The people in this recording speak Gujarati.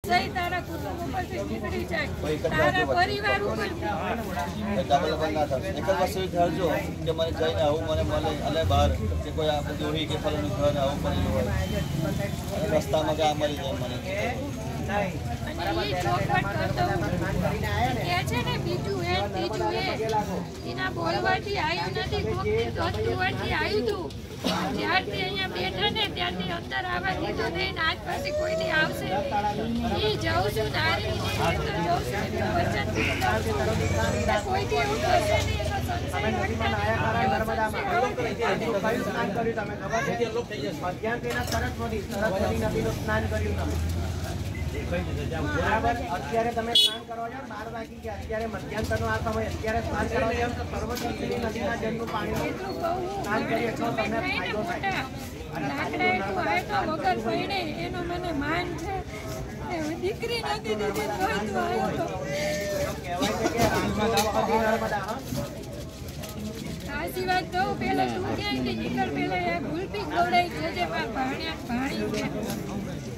સહી તારા કુટુંબ ઉપરથી નીકળી જાય, તારા પરિવાર ઉપર ડબલ ના થાય. એક જ વસ્તુ ધારજો કે મને જઈને આવું મને મળે અને બહાર કે કોઈ આ બધું હોય કે ફલાનું ઘર આવું બનેલું હોય રસ્તામાં કે આ મળી જાય મને. અને એ ચોખવટ કરતો કે છે ને બીજું એ ત્રીજું એ એના બોલવાથી આવ્યું નથી, કોકની દોસ્તુવાથી આવ્યું હતું. જ્યારથી અહીંયા બેઠા ને ત્યારથી અંદર આવવા દીધું નહીં, આજ પછી કોઈની આવશે નહીં. એ જાઉં છું નારી તો જાઉં છું વચન કોઈથી એવું થશે નહીં. અત્યારે તમે સ્નાન કરવા જાઓ 12 વાગી ગયા, અત્યારે મધ્યાહન નો આ સમય, અત્યારે સ્નાન કરવા જાઓ તો સર્વશક્તિની નદીના જળનું પાણી સ્નાન કરીએ તો તમને ફાયદો થાય. વગર પૈણે એનો મને માન છે. દીકરી નથી દીધી કહેવાય છે કે રામમાં નર્મદા. સાચી વાત કહું, પેલા તું ક્યાંયથી નીકળ, પેલા ભૂલથી ખવડાઈ જજે ભાણ્યા ભાણી.